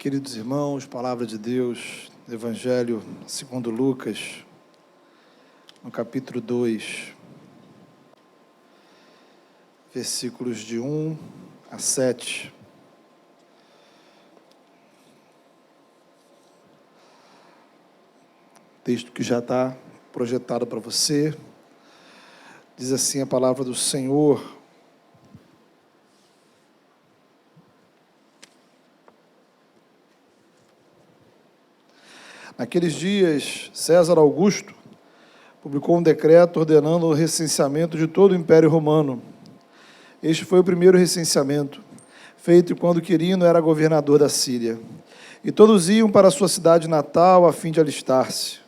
Queridos irmãos, palavra de Deus, Evangelho segundo Lucas, no capítulo 2, versículos de 1 a 7. Texto que já está projetado para você. Diz assim a palavra do Senhor: Naqueles dias, César Augusto publicou um decreto ordenando o recenseamento de todo o Império Romano. Este foi o primeiro recenseamento, feito quando Quirino era governador da Síria. E todos iam para a sua cidade natal a fim de alistar-se.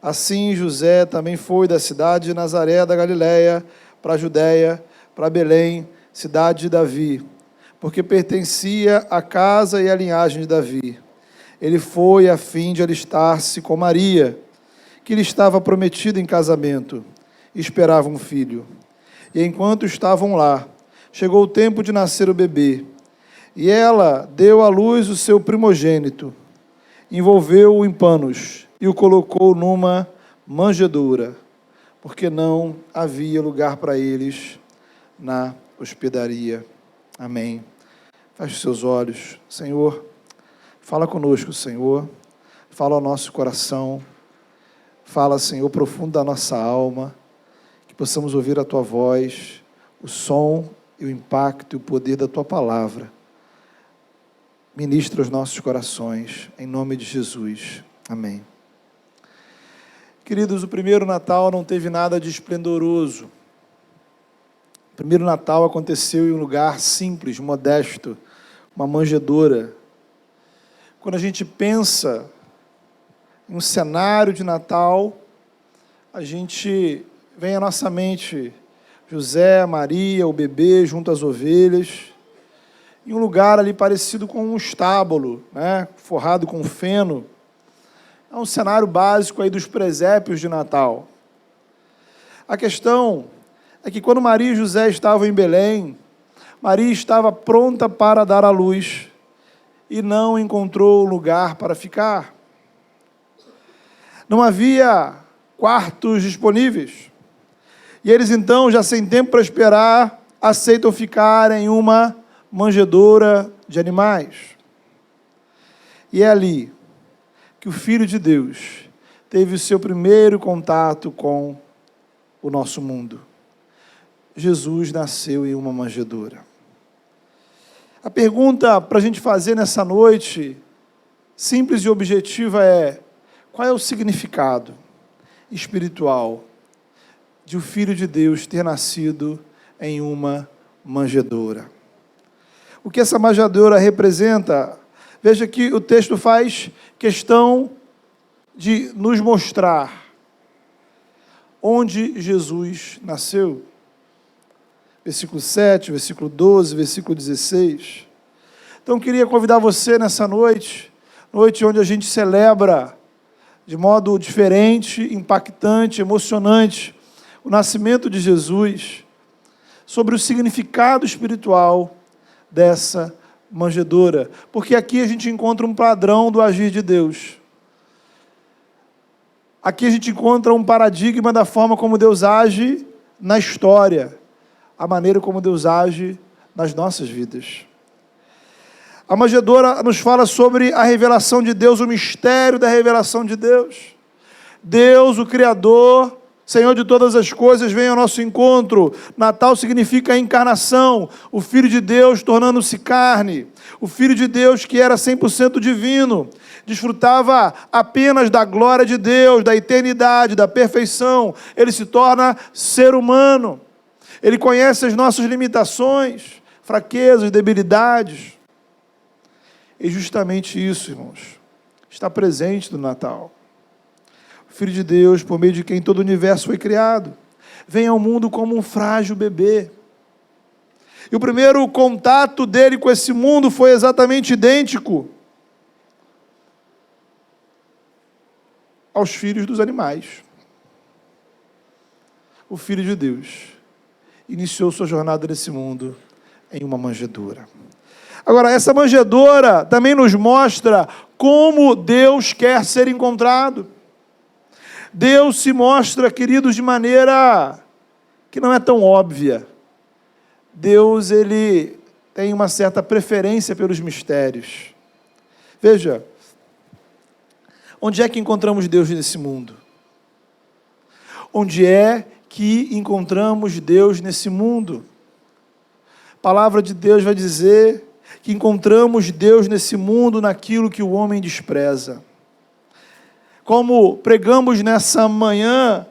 Assim, José também foi da cidade de Nazaré da Galileia para a Judéia, para Belém, cidade de Davi, porque pertencia à casa e à linhagem de Davi. Ele foi a fim de alistar-se com Maria, que lhe estava prometida em casamento, e esperava um filho. E enquanto estavam lá, chegou o tempo de nascer o bebê, e ela deu à luz o seu primogênito, envolveu-o em panos e o colocou numa manjedoura, porque não havia lugar para eles na hospedaria. Amém. Feche os seus olhos. Senhor, fala conosco, Senhor. Fala ao nosso coração. Fala, Senhor, profundo da nossa alma, que possamos ouvir a Tua voz, o som e o impacto e o poder da Tua palavra. Ministra os nossos corações, em nome de Jesus. Amém. Queridos, o primeiro Natal não teve nada de esplendoroso. O primeiro Natal aconteceu em um lugar simples, modesto, uma manjedoura. Quando a gente pensa em um cenário de Natal, a gente vem à nossa mente José, Maria, o bebê junto às ovelhas, em um lugar ali parecido com um estábulo, né, forrado com feno. É um cenário básico aí dos presépios de Natal. A questão é que quando Maria e José estavam em Belém, Maria estava pronta para dar à luz e não encontrou lugar para ficar. Não havia quartos disponíveis. E eles então, já sem tempo para esperar, aceitam ficar em uma manjedoura de animais. E é ali que o Filho de Deus teve o seu primeiro contato com o nosso mundo. Jesus nasceu em uma manjedoura. A pergunta para a gente fazer nessa noite, simples e objetiva, é: qual é o significado espiritual de o Filho de Deus ter nascido em uma manjedoura? O que essa manjedoura representa? Veja que o texto faz questão de nos mostrar onde Jesus nasceu. Versículo 7, versículo 12, versículo 16. Então, eu queria convidar você nessa noite onde a gente celebra de modo diferente, impactante, emocionante, o nascimento de Jesus, sobre o significado espiritual dessa manjedoura, porque aqui a gente encontra um padrão do agir de Deus. Aqui a gente encontra um paradigma da forma como Deus age na história, a maneira como Deus age nas nossas vidas. A manjedoura nos fala sobre a revelação de Deus, o mistério da revelação de Deus. Deus, o Criador, Senhor de todas as coisas, vem ao nosso encontro. Natal significa a encarnação, o Filho de Deus tornando-se carne, o Filho de Deus que era 100% divino, desfrutava apenas da glória de Deus, da eternidade, da perfeição. Ele se torna ser humano, ele conhece as nossas limitações, fraquezas, debilidades, e justamente isso, irmãos, está presente no Natal. Filho de Deus, por meio de quem todo o universo foi criado, vem ao mundo como um frágil bebê. E o primeiro contato dele com esse mundo foi exatamente idêntico aos filhos dos animais. O Filho de Deus iniciou sua jornada nesse mundo em uma manjedoura. Agora, essa manjedoura também nos mostra como Deus quer ser encontrado. Deus se mostra, queridos, de maneira que não é tão óbvia. Deus, ele tem uma certa preferência pelos mistérios. Veja, onde é que encontramos Deus nesse mundo? Onde é que encontramos Deus nesse mundo? A palavra de Deus vai dizer que encontramos Deus nesse mundo naquilo que o homem despreza. Como pregamos nessa manhã,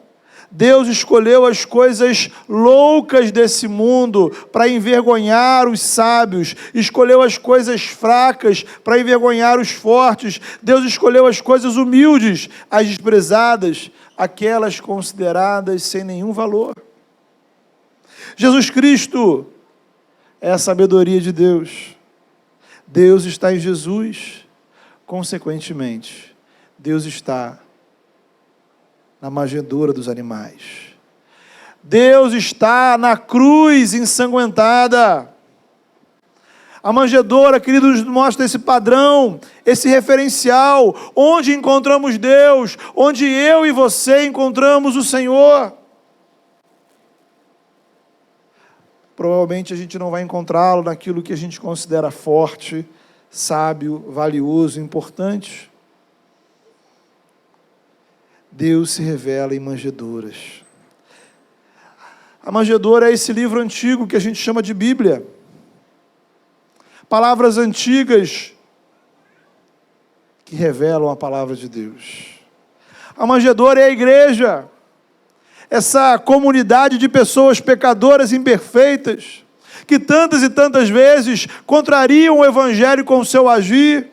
Deus escolheu as coisas loucas desse mundo para envergonhar os sábios, escolheu as coisas fracas para envergonhar os fortes, Deus escolheu as coisas humildes, as desprezadas, aquelas consideradas sem nenhum valor. Jesus Cristo é a sabedoria de Deus. Deus está em Jesus, consequentemente, Deus está na manjedoura dos animais. Deus está na cruz ensanguentada. A manjedoura, queridos, mostra esse padrão, esse referencial, onde encontramos Deus, onde eu e você encontramos o Senhor. Provavelmente a gente não vai encontrá-lo naquilo que a gente considera forte, sábio, valioso, importante. Deus se revela em manjedouras. A manjedoura é esse livro antigo que a gente chama de Bíblia. Palavras antigas que revelam a palavra de Deus. A manjedoura é a igreja. Essa comunidade de pessoas pecadoras imperfeitas, que tantas e tantas vezes contrariam o Evangelho com o seu agir.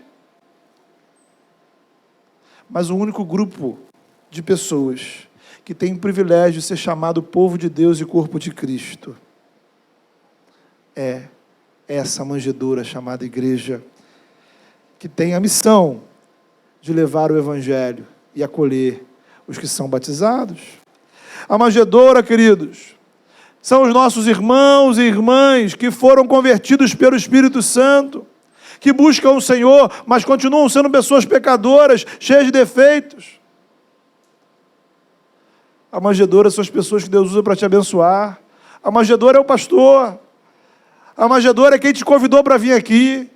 Mas o único grupo de pessoas que tem o privilégio de ser chamado povo de Deus e corpo de Cristo é essa manjedoura chamada igreja, que tem a missão de levar o Evangelho e acolher os que são batizados. A manjedoura, queridos, são os nossos irmãos e irmãs que foram convertidos pelo Espírito Santo, que buscam o Senhor, mas continuam sendo pessoas pecadoras, cheias de defeitos. A manjedoura são as pessoas que Deus usa para te abençoar. A manjedoura é o pastor. A manjedoura é quem te convidou para vir aqui.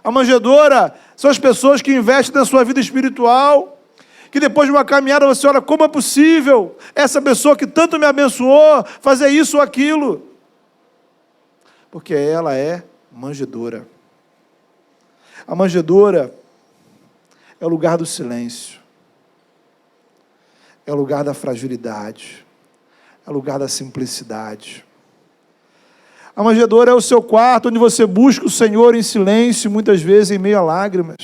A manjedoura são as pessoas que investem na sua vida espiritual, que depois de uma caminhada você olha, como é possível essa pessoa que tanto me abençoou fazer isso ou aquilo? Porque ela é manjedoura. A manjedoura é o lugar do silêncio, é o lugar da fragilidade, é o lugar da simplicidade. A manjedoura é o seu quarto, onde você busca o Senhor em silêncio, muitas vezes em meio a lágrimas.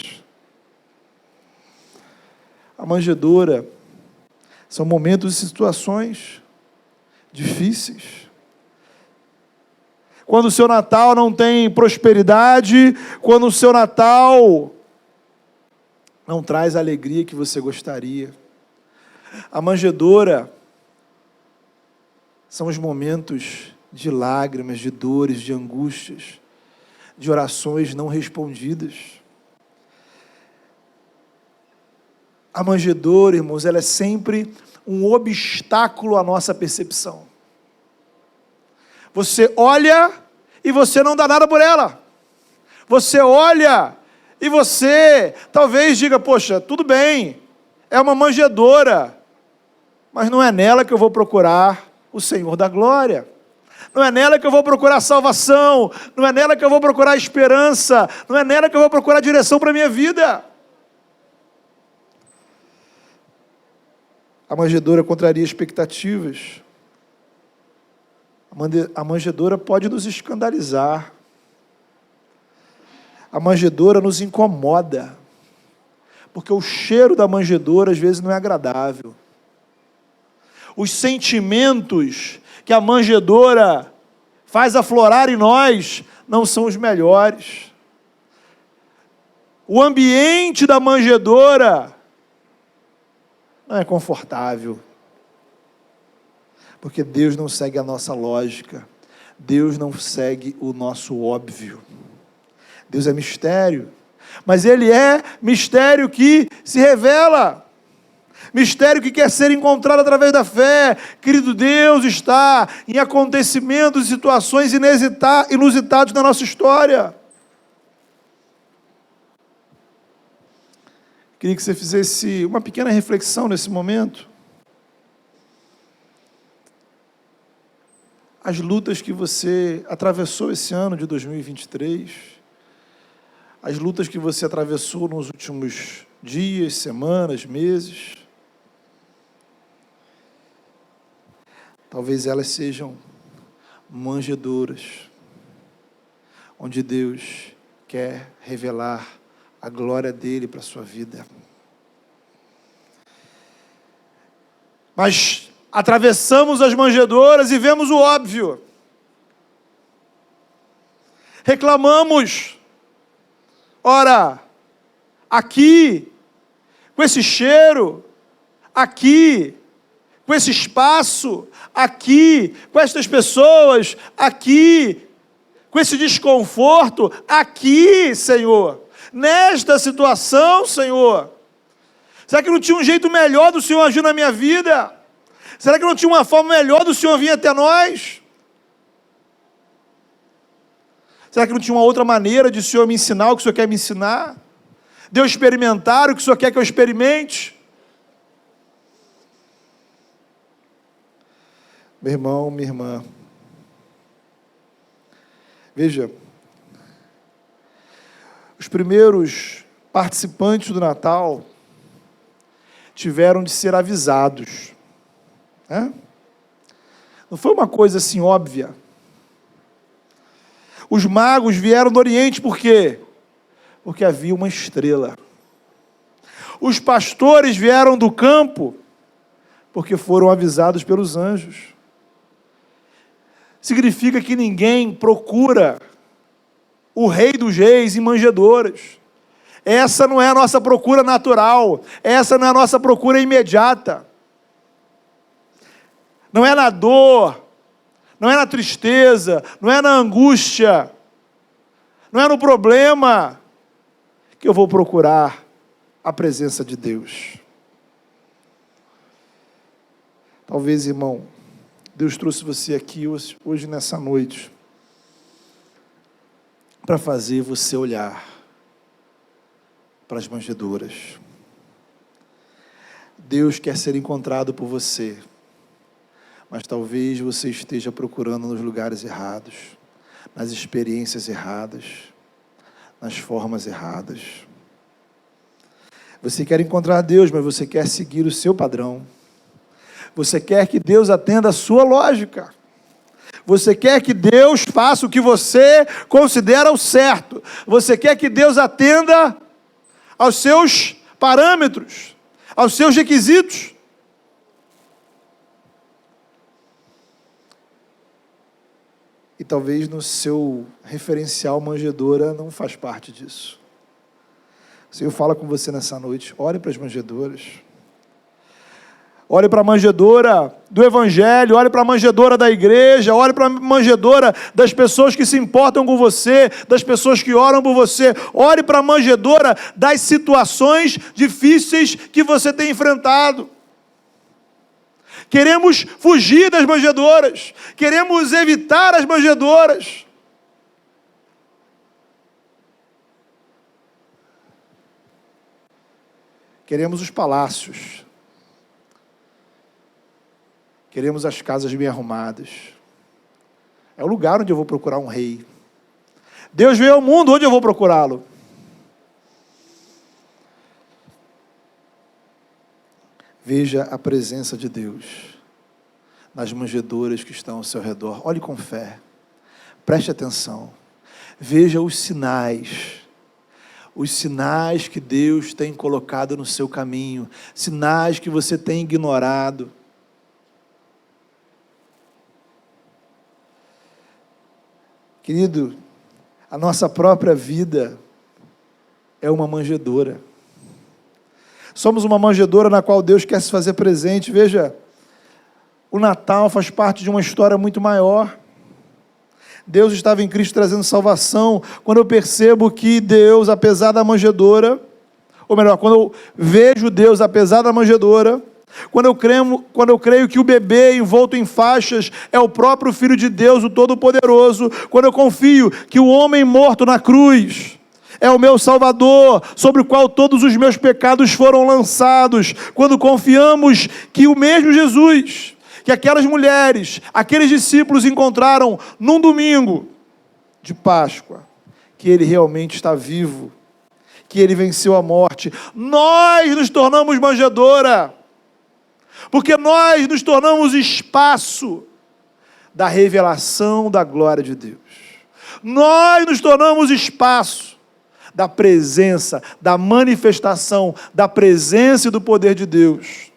A manjedoura são momentos e situações difíceis. Quando o seu Natal não tem prosperidade, quando o seu Natal não traz a alegria que você gostaria. A manjedoura são os momentos de lágrimas, de dores, de angústias, de orações não respondidas. A manjedoura, irmãos, ela é sempre um obstáculo à nossa percepção. Você olha e você não dá nada por ela. Você olha e você talvez diga, poxa, tudo bem, é uma manjedoura, mas não é nela que eu vou procurar o Senhor da glória. Não é nela que eu vou procurar salvação, não é nela que eu vou procurar esperança, não é nela que eu vou procurar direção para a minha vida. A manjedoura contraria expectativas. A manjedoura pode nos escandalizar. A manjedoura nos incomoda, porque o cheiro da manjedoura às vezes não é agradável. Os sentimentos que a manjedoura faz aflorar em nós não são os melhores. O ambiente da manjedoura não é confortável, porque Deus não segue a nossa lógica, Deus não segue o nosso óbvio, Deus é mistério, mas Ele é mistério que se revela, mistério que quer ser encontrado através da fé. Querido, Deus está em acontecimentos e situações inusitados na nossa história. Queria que você fizesse uma pequena reflexão nesse momento. As lutas que você atravessou esse ano de 2023, as lutas que você atravessou nos últimos dias, semanas, meses, talvez elas sejam manjedouras, onde Deus quer revelar a glória dele para a sua vida. Mas atravessamos as manjedouras e vemos o óbvio. Reclamamos. Ora, aqui, com esse cheiro, aqui, com esse espaço, aqui, com estas pessoas, aqui, com esse desconforto, aqui, Senhor, nesta situação, Senhor. Será que não tinha um jeito melhor do Senhor agir na minha vida? Será que não tinha uma forma melhor do Senhor vir até nós? Será que não tinha uma outra maneira de o Senhor me ensinar o que o Senhor quer me ensinar? De eu experimentar o que o Senhor quer que eu experimente? Meu irmão, minha irmã, veja, os primeiros participantes do Natal tiveram de ser avisados. Não foi uma coisa assim óbvia. Os magos vieram do Oriente por quê? Porque havia uma estrela. Os pastores vieram do campo porque foram avisados pelos anjos. Significa que ninguém procura o Rei dos Reis em manjedouras. Essa não é a nossa procura natural, essa não é a nossa procura imediata. Não é na dor, não é na tristeza, não é na angústia, não é no problema que eu vou procurar a presença de Deus. Talvez, irmão, Deus trouxe você aqui hoje nessa noite para fazer você olhar para as manjedouras. Deus quer ser encontrado por você, mas talvez você esteja procurando nos lugares errados, nas experiências erradas, nas formas erradas. Você quer encontrar Deus, mas você quer seguir o seu padrão. Você quer que Deus atenda a sua lógica. Você quer que Deus faça o que você considera o certo. Você quer que Deus atenda aos seus parâmetros, aos seus requisitos. E talvez no seu referencial manjedoura não faz parte disso. O Senhor fala com você nessa noite, ore para as manjedouras. Olhe para a manjedoura do Evangelho, olhe para a manjedoura da igreja, olhe para a manjedoura das pessoas que se importam com você, das pessoas que oram por você, olhe para a manjedoura das situações difíceis que você tem enfrentado. Queremos fugir das manjedouras, queremos evitar as manjedouras. Queremos os palácios. Queremos as casas bem arrumadas. É o lugar onde eu vou procurar um rei. Deus veio ao mundo, onde eu vou procurá-lo? Veja a presença de Deus nas manjedouras que estão ao seu redor. Olhe com fé. Preste atenção. Veja os sinais que Deus tem colocado no seu caminho, sinais que você tem ignorado. Querido, a nossa própria vida é uma manjedoura. Somos uma manjedoura na qual Deus quer se fazer presente. Veja, o Natal faz parte de uma história muito maior. Deus estava em Cristo trazendo salvação. Quando eu percebo que Deus, apesar da manjedoura, ou melhor, quando eu vejo Deus apesar da manjedoura, quando eu creio que o bebê envolto em faixas é o próprio Filho de Deus, o Todo-Poderoso, quando eu confio que o homem morto na cruz é o meu Salvador, sobre o qual todos os meus pecados foram lançados, quando confiamos que o mesmo Jesus, que aquelas mulheres, aqueles discípulos encontraram num domingo de Páscoa, que Ele realmente está vivo, que Ele venceu a morte, nós nos tornamos manjedoura, porque nós nos tornamos espaço da revelação da glória de Deus. Nós nos tornamos espaço da presença, da manifestação, da presença e do poder de Deus.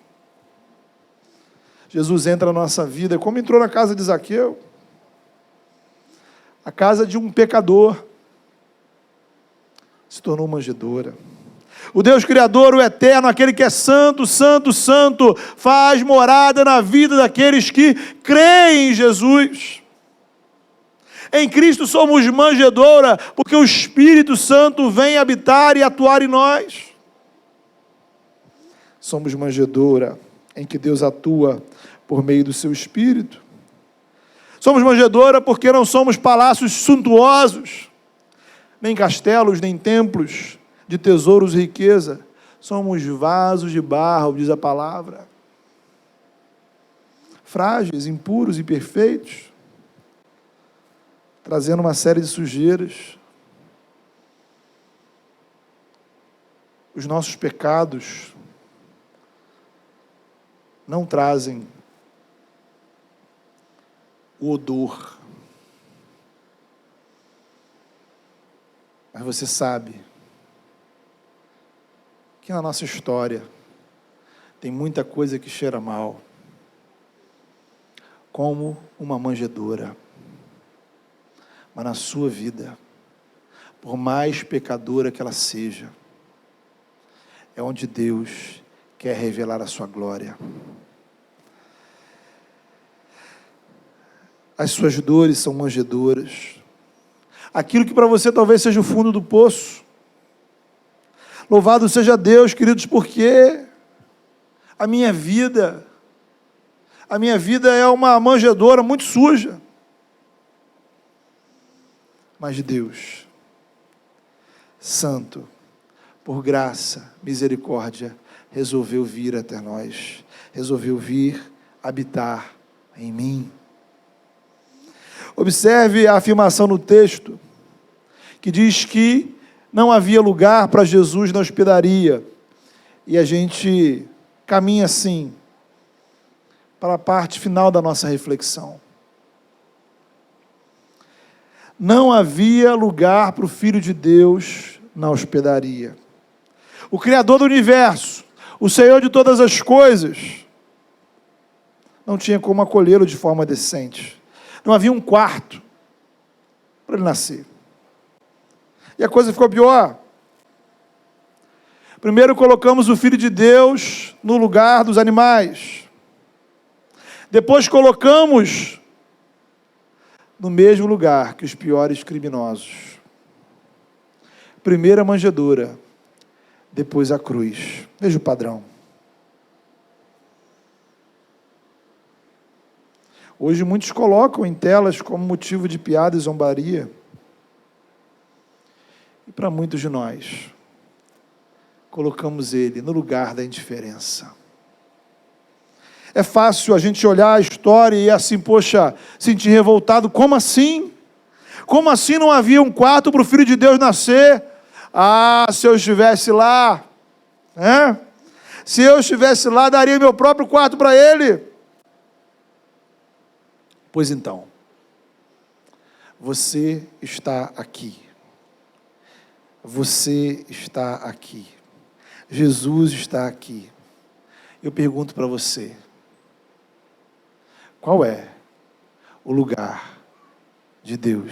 Jesus entra na nossa vida, como entrou na casa de Zaqueu, a casa de um pecador, se tornou manjedoura. O Deus Criador, o Eterno, aquele que é santo, santo, santo, faz morada na vida daqueles que creem em Jesus. Em Cristo somos manjedoura, porque o Espírito Santo vem habitar e atuar em nós. Somos manjedoura, em que Deus atua por meio do seu Espírito. Somos manjedoura porque não somos palácios suntuosos, nem castelos, nem templos de tesouros e riqueza. Somos vasos de barro, diz a palavra. Frágeis, impuros e imperfeitos, trazendo uma série de sujeiras. Os nossos pecados não trazem o odor. Mas você sabe que na nossa história tem muita coisa que cheira mal, como uma manjedoura. Mas na sua vida, por mais pecadora que ela seja, é onde Deus quer revelar a sua glória. As suas dores são manjedouras. Aquilo que para você talvez seja o fundo do poço. Louvado seja Deus, queridos, porque a minha vida é uma manjedoura muito suja. Mas Deus, santo, por graça, misericórdia, resolveu vir até nós, resolveu vir habitar em mim. Observe a afirmação no texto, que diz que não havia lugar para Jesus na hospedaria. E a gente caminha assim, para a parte final da nossa reflexão. Não havia lugar para o Filho de Deus na hospedaria. O Criador do universo, o Senhor de todas as coisas, não tinha como acolhê-lo de forma decente. Não havia um quarto para ele nascer. E a coisa ficou pior. Primeiro colocamos o Filho de Deus no lugar dos animais. Depois colocamos no mesmo lugar que os piores criminosos. Primeiro a manjedoura, depois a cruz. Veja o padrão. Hoje muitos colocam em telas como motivo de piada e zombaria. E para muitos de nós, colocamos ele no lugar da indiferença. É fácil a gente olhar a história e assim, poxa, sentir revoltado. Como assim? Como assim não havia um quarto para o Filho de Deus nascer? Ah, se eu estivesse lá, né? Se eu estivesse lá, daria meu próprio quarto para ele. Pois então, você está aqui. Você está aqui. Jesus está aqui. Eu pergunto para você, qual é o lugar de Deus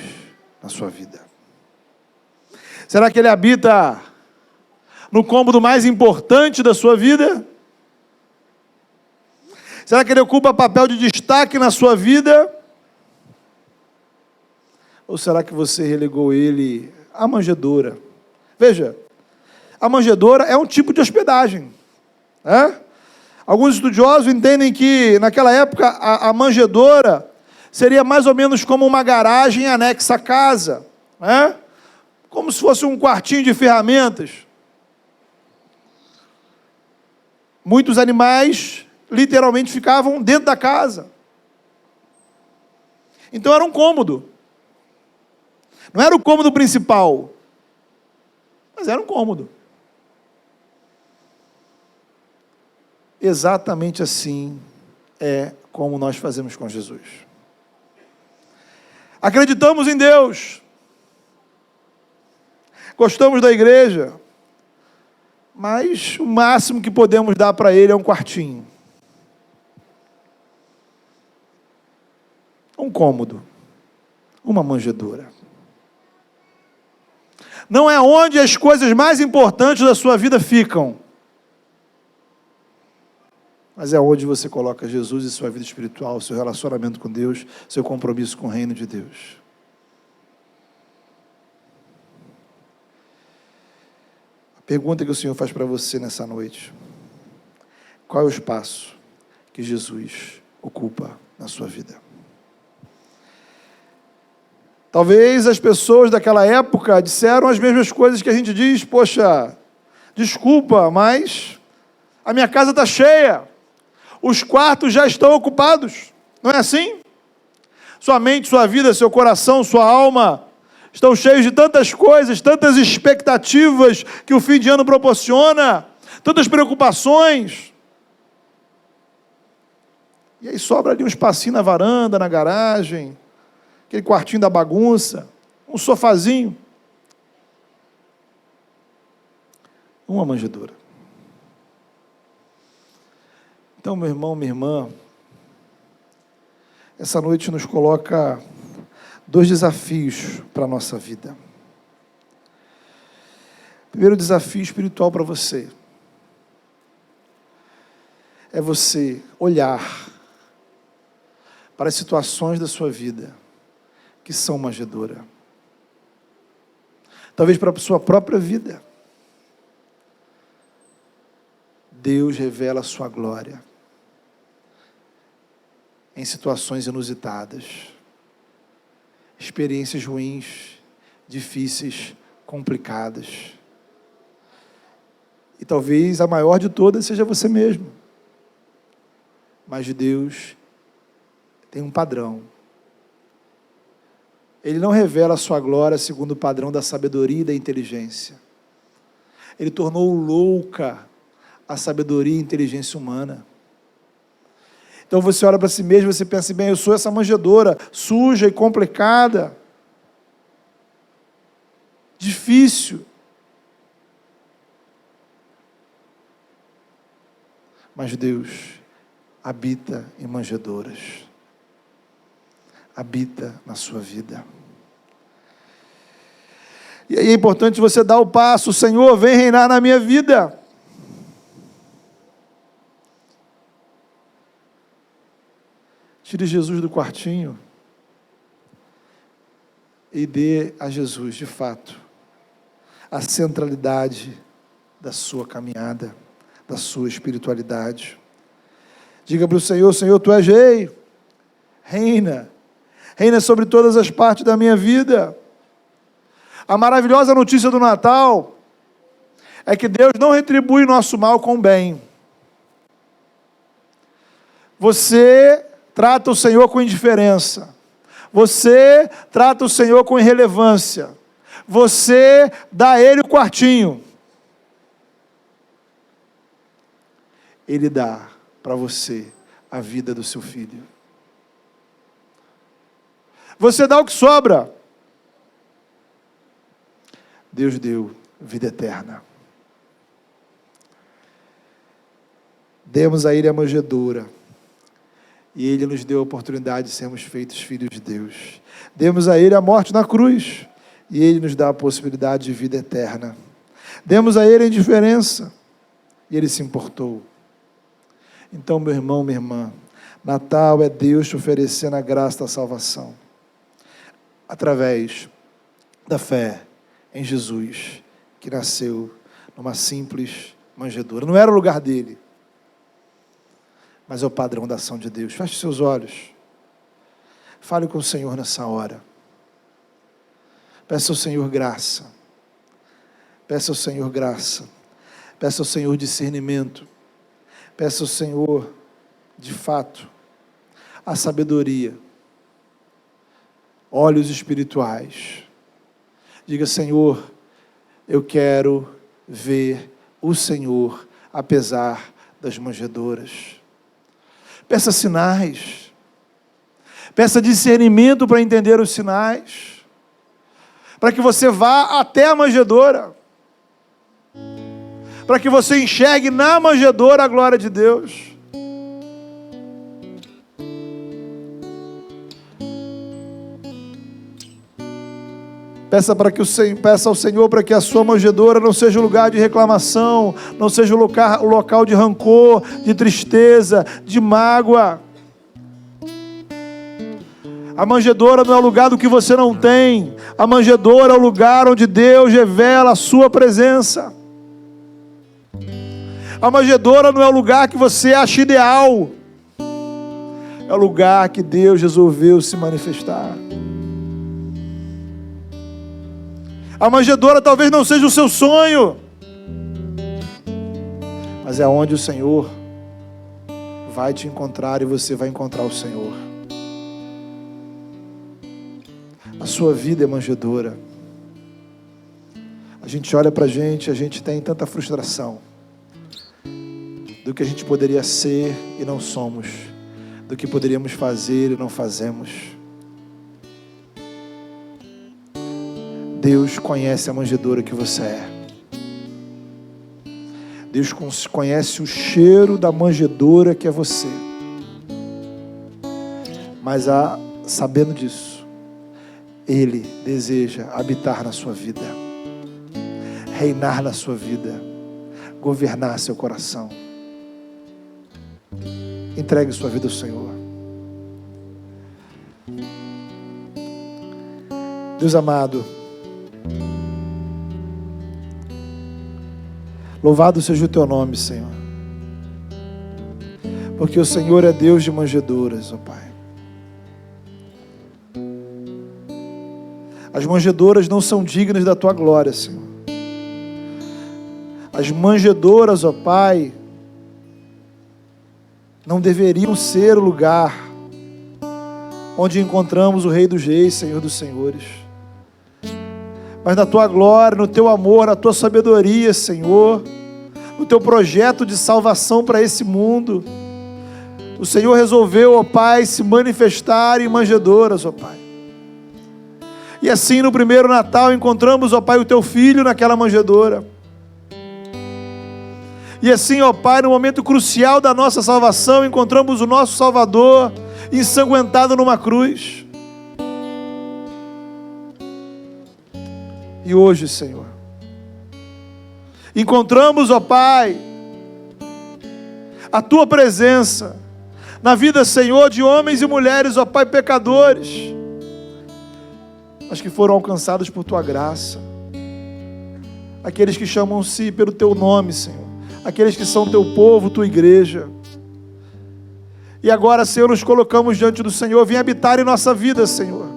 na sua vida? Será que Ele habita no cômodo mais importante da sua vida? Será que Ele ocupa papel de destaque na sua vida? Ou será que você relegou ele à manjedoura? Veja, a manjedoura é um tipo de hospedagem, né? Alguns estudiosos entendem que, naquela época, a manjedoura seria mais ou menos como uma garagem anexa à casa, né? Como se fosse um quartinho de ferramentas. Muitos animais, literalmente, ficavam dentro da casa. Então era um cômodo. Não era o cômodo principal, mas era um cômodo. Exatamente assim é como nós fazemos com Jesus. Acreditamos em Deus, gostamos da igreja, mas o máximo que podemos dar para Ele é um quartinho, um cômodo, uma manjedoura. Não é onde as coisas mais importantes da sua vida ficam, mas é onde você coloca Jesus e sua vida espiritual, seu relacionamento com Deus, seu compromisso com o reino de Deus. A pergunta que o Senhor faz para você nessa noite: qual é o espaço que Jesus ocupa na sua vida? Talvez as pessoas daquela época disseram as mesmas coisas que a gente diz: poxa, desculpa, mas a minha casa está cheia. Os quartos já estão ocupados, não é assim? Sua mente, sua vida, seu coração, sua alma estão cheios de tantas coisas, tantas expectativas que o fim de ano proporciona, tantas preocupações. E aí sobra ali um espacinho na varanda, na garagem, aquele quartinho da bagunça, um sofazinho, uma manjedoura. Então, meu irmão, minha irmã, essa noite nos coloca dois desafios para a nossa vida. Primeiro desafio espiritual para você é você olhar para as situações da sua vida que são manjedoura. Talvez para a sua própria vida. Deus revela a sua glória em situações inusitadas, experiências ruins, difíceis, complicadas. E talvez a maior de todas seja você mesmo. Mas Deus tem um padrão. Ele não revela a sua glória segundo o padrão da sabedoria e da inteligência. Ele tornou louca a sabedoria e a inteligência humana. Então você olha para si mesmo e você pensa: bem, eu sou essa manjedoura suja e complicada, difícil. Mas Deus habita em manjedouras, habita na sua vida. E aí é importante você dar o passo: Senhor, vem reinar na minha vida. Tire Jesus do quartinho e dê a Jesus, de fato, a centralidade da sua caminhada, da sua espiritualidade. Diga para o Senhor: Senhor, Tu és rei, reina sobre todas as partes da minha vida. A maravilhosa notícia do Natal é que Deus não retribui nosso mal com bem. Você trata o Senhor com indiferença. Você trata o Senhor com irrelevância. Você dá a Ele o quartinho. Ele dá para você a vida do seu filho. Você dá o que sobra. Deus deu vida eterna. Demos a Ele a manjedoura. E Ele nos deu a oportunidade de sermos feitos filhos de Deus. Demos a Ele a morte na cruz. E Ele nos dá a possibilidade de vida eterna. Demos a Ele a indiferença. E Ele se importou. Então, meu irmão, minha irmã, Natal é Deus te oferecendo a graça da salvação. através da fé em Jesus, que nasceu numa simples manjedoura. Não era o lugar dele, mas é o padrão da ação de Deus. Feche seus olhos. Fale com o Senhor nessa hora. Peça ao Senhor graça. Peça ao Senhor graça. Peça ao Senhor discernimento. Peça ao Senhor, de fato, a sabedoria. Olhos espirituais. Diga: Senhor, eu quero ver o Senhor, apesar das manjedoras. Peça sinais. Peça discernimento para entender os sinais. Para que você vá até a manjedoura. Para que você enxergue na manjedoura a glória de Deus. Peça ao Senhor para que a sua manjedoura não seja um lugar de reclamação, não seja um local de rancor, de tristeza, de mágoa. A manjedoura não é o lugar do que você não tem. A manjedoura é o lugar onde Deus revela a sua presença. A manjedoura não é o lugar que você acha ideal. É o lugar que Deus resolveu se manifestar. A manjedoura talvez não seja o seu sonho, mas é onde o Senhor vai te encontrar e você vai encontrar o Senhor. A sua vida é manjedoura. A gente olha pra gente, a gente tem tanta frustração do que a gente poderia ser e não somos, do que poderíamos fazer e não fazemos. Deus conhece a manjedoura que você é. Deus conhece o cheiro da manjedoura que é você. Mas sabendo disso, Ele deseja habitar na sua vida, reinar na sua vida, governar seu coração. Entregue sua vida ao Senhor. Deus amado, louvado seja o teu nome, Senhor, porque o Senhor é Deus de manjedouras, ó Pai. As manjedouras não são dignas da tua glória, Senhor. As manjedouras, ó Pai, não deveriam ser o lugar onde encontramos o Rei dos Reis, Senhor dos Senhores. Mas na tua glória, no teu amor, na tua sabedoria, Senhor, no teu projeto de salvação para esse mundo, o Senhor resolveu, ó Pai, se manifestar em manjedouras, ó Pai. E assim no primeiro Natal encontramos, ó Pai, o teu filho naquela manjedoura. E assim, ó Pai, no momento crucial da nossa salvação, encontramos o nosso Salvador ensanguentado numa cruz. E hoje, Senhor, encontramos, ó Pai, a tua presença na vida, Senhor, de homens e mulheres, ó Pai, pecadores, mas que foram alcançados por tua graça. Aqueles que chamam-se pelo teu nome, Senhor. Aqueles que são teu povo, tua igreja. E agora, Senhor, nos colocamos diante do Senhor. Vem habitar em nossa vida, Senhor.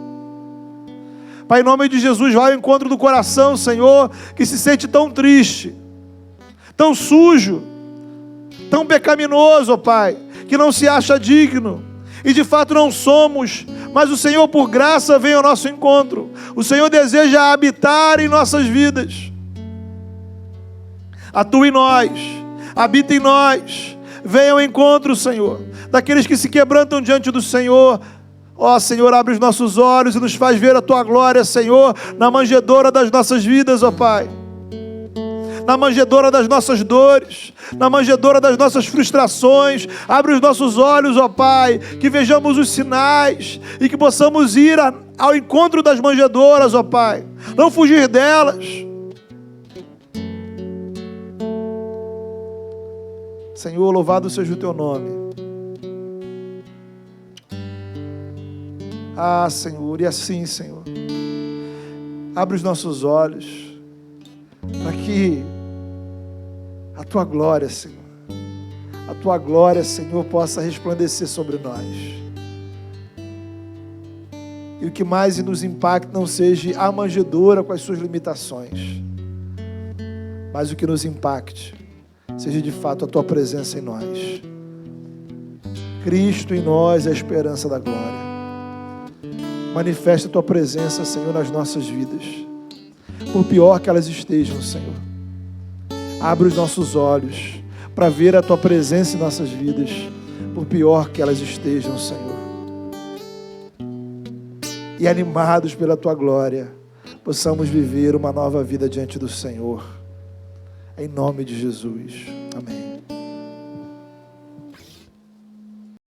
Pai, em nome de Jesus, vai ao encontro do coração, Senhor, que se sente tão triste, tão sujo, tão pecaminoso, ó Pai, que não se acha digno. E de fato não somos, mas o Senhor, por graça, vem ao nosso encontro. O Senhor deseja habitar em nossas vidas. Atua em nós, habita em nós. Venha ao encontro, Senhor, daqueles que se quebrantam diante do Senhor. Ó Senhor, abre os nossos olhos e nos faz ver a tua glória, Senhor, na manjedoura das nossas vidas, ó Pai. Na manjedoura das nossas dores, na manjedoura das nossas frustrações. Abre os nossos olhos, ó Pai, que vejamos os sinais e que possamos ir ao encontro das manjedouras, ó Pai, não fugir delas. Senhor, louvado seja o teu nome. Ah, Senhor, e assim, Senhor, Abre os nossos olhos para que a Tua glória, Senhor, a Tua glória, Senhor, possa resplandecer sobre nós. E o que mais nos impacta não seja a manjedoura com as suas limitações, mas o que nos impacte seja de fato a Tua presença em nós. Cristo em nós é a esperança da glória. Manifesta a Tua presença, Senhor, nas nossas vidas, por pior que elas estejam, Senhor. Abre os nossos olhos para ver a Tua presença em nossas vidas, por pior que elas estejam, Senhor. E animados pela Tua glória, possamos viver uma nova vida diante do Senhor. Em nome de Jesus. Amém.